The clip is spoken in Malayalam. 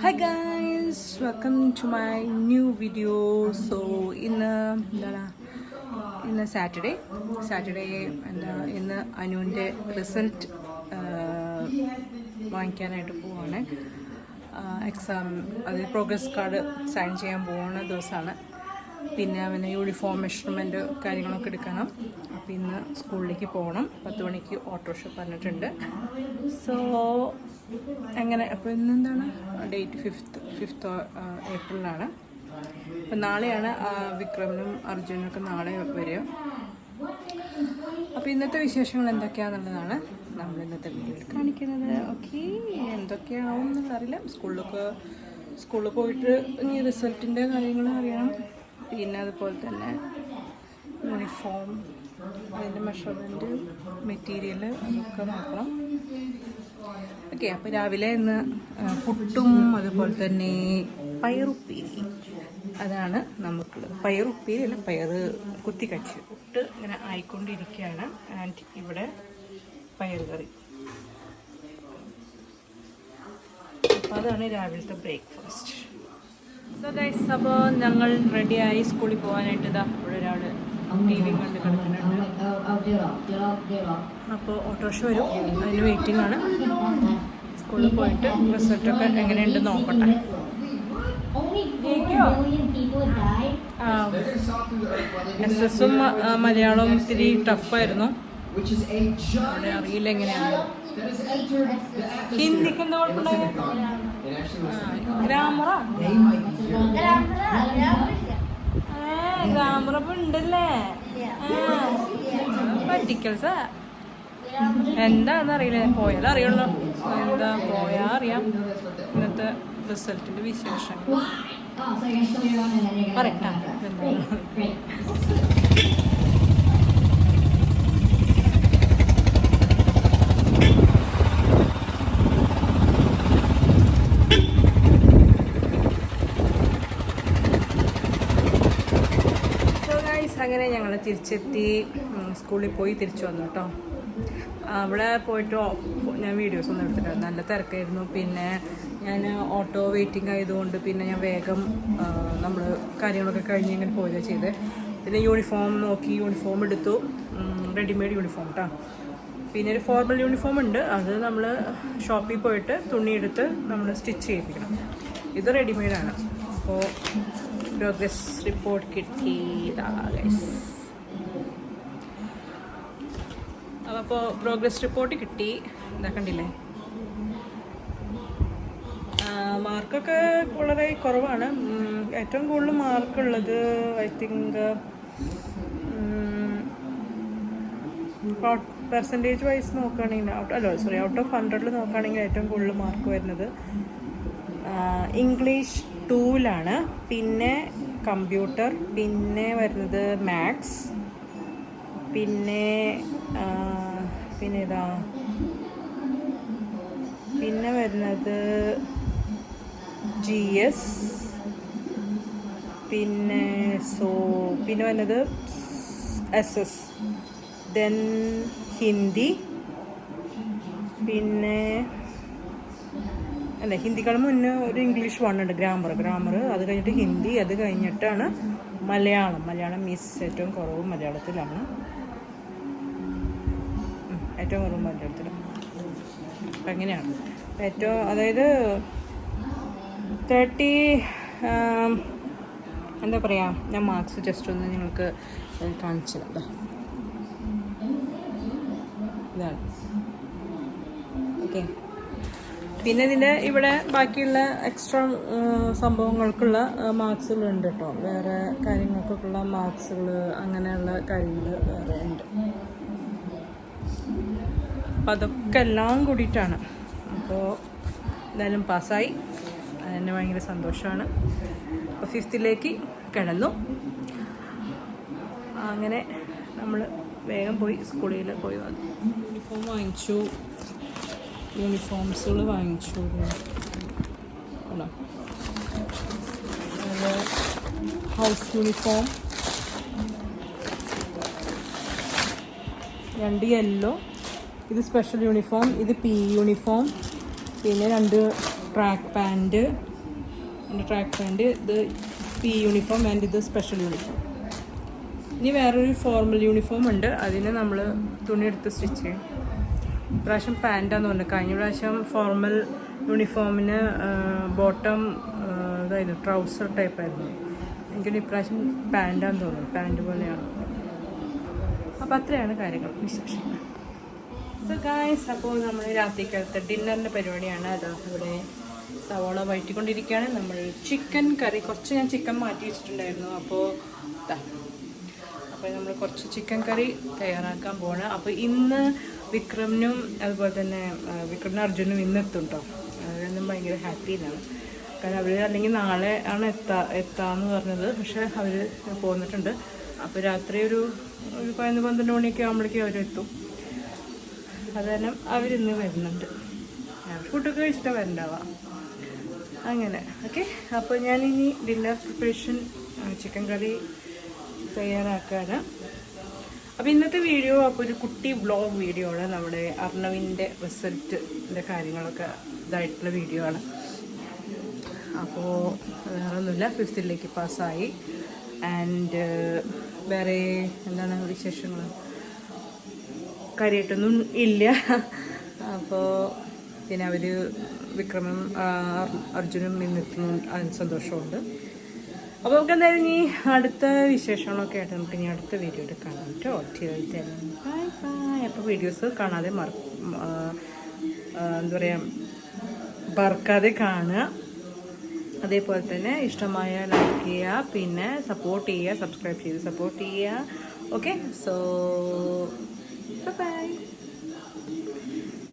Hi guys, welcome to my new video. So ഇന്ന് സാറ്റർഡേ ഇന്ന് അനുവിൻ്റെ റിസൾട്ട് വാങ്ങിക്കാനായിട്ട് പോവാണ്. എക്സാം അതിൽ പ്രോഗ്രസ് കാർഡ് സൈൻ ചെയ്യാൻ പോകുന്ന ദിവസമാണ്. പിന്നെ അവന് യൂണിഫോം മെഷർമെൻറ്റ് കാര്യങ്ങളൊക്കെ എടുക്കണം. അപ്പോൾ ഇന്ന് സ്കൂളിലേക്ക് പോകണം. 10 മണിക്ക് ഓട്ടോറിക്ഷ പറഞ്ഞിട്ടുണ്ട്. സോ അങ്ങനെ അപ്പോൾ ഇന്നെന്താണ് ഡേറ്റ് 5th ഏപ്രിലാണ്. അപ്പം നാളെയാണ് വിക്രമനും അർജുനൊക്കെ നാളെ വരിക. അപ്പോൾ ഇന്നത്തെ വിശേഷങ്ങൾ എന്തൊക്കെയാണെന്നുള്ളതാണ് നമ്മൾ ഇന്നത്തെ വീഡിയോയിൽ കാണിക്കുന്നത്. ഓക്കെ, എന്തൊക്കെയാവും എന്നുള്ളറിയില്ല. സ്കൂളിൽ പോയിട്ട് ഇനി റിസൾട്ടിൻ്റെ കാര്യങ്ങൾ അറിയണം. പിന്നെ അതുപോലെ തന്നെ യൂണിഫോം, അതിൻ്റെ മെഷർമെൻറ്റ്, മെറ്റീരിയൽ അതൊക്കെ നോക്കണം. ഓക്കെ, അപ്പോൾ രാവിലെ ഇന്ന് പുട്ടും അതുപോലെ തന്നെ പയറുപ്പേരി, അതാണ് നമുക്കുള്ളത്. പയറുപ്പേരി അല്ല, പയറ് കുത്തിക്കച്ച്. പുട്ട് ഇങ്ങനെ ആയിക്കൊണ്ടിരിക്കുകയാണ്. ആൻഡ് ഇവിടെ പയർ കറി. അപ്പോൾ അതാണ് രാവിലത്തെ ബ്രേക്ക്ഫാസ്റ്റ്. സോ ഗൈസ്, അപ്പോൾ ഞങ്ങൾ റെഡിയായി സ്കൂളിൽ പോകാനായിട്ട്. ഇതാ ഇവിടെ ഒരാൾ ടി വി കണ്ട് കിടക്കുന്നുണ്ട്. അപ്പോൾ ഓട്ടോറിക്ഷ വരും, അതിന് വെയിറ്റിംഗ് ആണ്. സ്കൂളിൽ പോയിട്ട് റിസൾട്ടൊക്കെ എങ്ങനെയുണ്ട് നോക്കട്ടെ. SS-ഉം മലയാളവും ഇത്തിരി ടഫായിരുന്നു. അവിടെ അറിയില്ല എങ്ങനെയാണ്. ഹിന്ദിക്ക് എന്താ കുഴപ്പമുണ്ടായിരുന്നു? ഗ്രാമറ ഗ്രാമറൊക്കെ ഉണ്ടല്ലേ? പറ്റിക്കൽസാ എന്താണെന്ന് അറിയില്ല. പോയാലും അറിയുള്ളൂ. എന്താ പോയാൽ അറിയാം. ഇന്നത്തെ റിസൾട്ടിൻ്റെ വിശേഷങ്ങൾ പറയട്ടാ. അങ്ങനെ ഞങ്ങൾ തിരിച്ചെത്തി. സ്കൂളിൽ പോയി തിരിച്ചു വന്നു കേട്ടോ. അവിടെ പോയിട്ട് ഞാൻ വീഡിയോസ് ഒന്നും എടുത്തിട്ടായിരുന്നു. നല്ല തിരക്കായിരുന്നു. പിന്നെ ഞാൻ ഓട്ടോ വെയിറ്റിംഗ് ആയതുകൊണ്ട് പിന്നെ ഞാൻ വേഗം നമ്മൾ കാര്യങ്ങളൊക്കെ കഴിഞ്ഞ് ഇങ്ങനെ പോവുക ചെയ്തത്. പിന്നെ യൂണിഫോം നോക്കി, യൂണിഫോം എടുത്തു. റെഡിമെയ്ഡ് യൂണിഫോം കേട്ടോ. പിന്നെ ഒരു ഫോർമൽ യൂണിഫോം ഉണ്ട്, അത് നമ്മൾ ഷോപ്പിൽ പോയിട്ട് തുണിയെടുത്ത് നമ്മൾ സ്റ്റിച്ച് ചെയ്യിപ്പിക്കണം. ഇത് റെഡിമെയ്ഡാണ്. അപ്പോൾ പ്രോഗ്രസ് റിപ്പോർട്ട് കിട്ടി. അപ്പോൾ പ്രോഗ്രസ് റിപ്പോർട്ട് കിട്ടി. എന്താ കണ്ടില്ലേ? മാർക്കൊക്കെ വളരെ കുറവാണ്. ഏറ്റവും കൂടുതൽ മാർക്കുള്ളത് ഐ തിങ്ക് പെർസെൻറ്റേജ് വൈസ് നോക്കുകയാണെങ്കിൽ ഔട്ട് ഓഫ് 100 നോക്കുകയാണെങ്കിൽ ഏറ്റവും കൂടുതൽ മാർക്ക് വരുന്നത് ഇംഗ്ലീഷ് 2-ലാണ്. പിന്നെ കമ്പ്യൂട്ടർ, പിന്നെ വരുന്നത് മാത്സ്, പിന്നെ ഇതാ പിന്നെ വരുന്നത് GS, പിന്നെ വരുന്നത് SS, ദെൻ ഹിന്ദി, പിന്നെ അല്ല ഹിന്ദിക്കാളും മുന്നേ ഒരു ഇംഗ്ലീഷ് 1 ഉണ്ട്, ഗ്രാമർ. അത് കഴിഞ്ഞിട്ട് ഹിന്ദി, അത് കഴിഞ്ഞിട്ടാണ് മലയാളം മിസ്. ഏറ്റവും കുറവ് മലയാളത്തിലാണ്. അപ്പം അങ്ങനെയാണ് അതായത് 30 എന്താ പറയുക. ഞാൻ മാർക്സ് ജസ്റ്റ് ഒന്ന് നിങ്ങൾക്ക് കാണിച്ചത് ഇതാണ്. ഓക്കെ, പിന്നെ ഇതിൻ്റെ ഇവിടെ ബാക്കിയുള്ള എക്സ്ട്രാ സംഭവങ്ങൾക്കുള്ള മാർക്സുകളുണ്ട് കേട്ടോ. വേറെ കാര്യങ്ങൾക്കൊക്കെയുള്ള മാർക്സുകൾ, അങ്ങനെയുള്ള കാര്യങ്ങൾ വേറെ ഉണ്ട്. അപ്പം അതൊക്കെ എല്ലാം കൂടിയിട്ടാണ്. അപ്പോൾ എന്തായാലും പാസ്സായി, അതിന് ഭയങ്കര സന്തോഷമാണ്. അപ്പോൾ 5th കിടന്നു. അങ്ങനെ നമ്മൾ വേഗം പോയി സ്കൂളിൽ പോയി വന്നു. യൂണിഫോംസുകൾ വാങ്ങിച്ചു. ഹൗസ് യൂണിഫോം 2 യെല്ലോ, ഇത് സ്പെഷ്യൽ യൂണിഫോം, ഇത് PE യൂണിഫോം, പിന്നെ 2 ട്രാക്ക് പാൻറ്റ്, പിന്നെ ട്രാക്ക് പാൻറ്റ്, ഇത് പി യൂണിഫോം ആൻഡ് ഇത് സ്പെഷ്യൽ യൂണിഫോം. ഇനി വേറൊരു ഫോർമൽ യൂണിഫോം ഉണ്ട്, അതിന് നമ്മൾ തുണി എടുത്ത് സ്റ്റിച്ച് ചെയ്യും. ഇപ്രാവശ്യം പാൻറ്റാന്ന് പറഞ്ഞു. കഴിഞ്ഞ പ്രാവശ്യം ഫോർമൽ യൂണിഫോമിന് ബോട്ടം ഇതായിരുന്നു, ട്രൗസർ ടൈപ്പായിരുന്നു. എനിക്കൊരു ഇപ്രാവശ്യം പാൻറ്റാന്ന് തോന്നുന്നു, പാൻറ്റ് പോലെയാണ്. അപ്പോൾ അത്രയാണ് കാര്യങ്ങൾ, വിശേഷം. സോ ഗായ്സ്, അപ്പോൾ നമ്മൾ രാത്രിക്കാലത്തെ ഡിന്നറിൻ്റെ പരിപാടിയാണ്. അത് ഇവിടെ സവാള വഴറ്റിക്കൊണ്ടിരിക്കുകയാണ്. നമ്മൾ ചിക്കൻ കറി, കുറച്ച് ഞാൻ ചിക്കൻ മാറ്റി വെച്ചിട്ടുണ്ടായിരുന്നു. അപ്പോൾ നമ്മൾ കുറച്ച് ചിക്കൻ കറി തയ്യാറാക്കാൻ പോകണം. അപ്പോൾ ഇന്ന് വിക്രമിനും അതുപോലെ തന്നെ വിക്രമിനും അർജുനും ഇന്ന് എത്തും കേട്ടോ. അവരൊന്നും ഭയങ്കര ഹാപ്പിയിലാണ്. കാരണം അവർ അല്ലെങ്കിൽ നാളെ ആണ് എത്താമെന്ന് പറഞ്ഞത്. പക്ഷേ അവർ പോന്നിട്ടുണ്ട്. അപ്പോൾ രാത്രി ഒരു 11-12 മണിയൊക്കെ ആകുമ്പോഴേക്കും അവരെത്തും. അത് കാരണം അവരിന്ന് വരുന്നുണ്ട്. ഫുഡൊക്കെ കഴിച്ചിട്ട് വരണ്ടാവാം അങ്ങനെ. ഓക്കെ, അപ്പോൾ ഞാനിനി ഡിന്നർ പ്രിപ്പറേഷൻ ചിക്കൻ കറി തയ്യാറാക്കാണ്. അപ്പോൾ ഇന്നത്തെ വീഡിയോ അപ്പോൾ ഒരു കുട്ടി വ്ളോഗ് വീഡിയോ ആണ്. നമ്മുടെ അർണവിൻ്റെ റിസൾട്ടിൻ്റെ കാര്യങ്ങളൊക്കെ ഇതായിട്ടുള്ള വീഡിയോ ആണ്. അപ്പോൾ വേറൊന്നുമില്ല, 5th പാസ്സായി. ആൻഡ് വേറെ എന്താണ് വിശേഷങ്ങൾ, കാര്യമായിട്ടൊന്നും ഇല്ല. അപ്പോൾ പിന്നെ അവർ വിക്രമും അർജുനും ഇന്നെത്തുന്നു, അതിന് സന്തോഷമുണ്ട്. അപ്പോൾ നമുക്ക് എന്തായാലും ഇനി അടുത്ത വിശേഷങ്ങളൊക്കെ ആയിട്ട് നമുക്ക് ഇനി അടുത്ത വീഡിയോയിൽ കാണാം കേട്ടോ. Bye bye. അപ്പോൾ വീഡിയോസ് കാണാതെ എന്താ പറയുക, മറക്കാതെ കാണുക. അതേപോലെ തന്നെ ഇഷ്ടമായ ലൈക്ക് ചെയ്യുക, പിന്നെ സപ്പോർട്ട് ചെയ്യുക, സബ്സ്ക്രൈബ് ചെയ്ത് സപ്പോർട്ട് ചെയ്യുക. Okay, so by.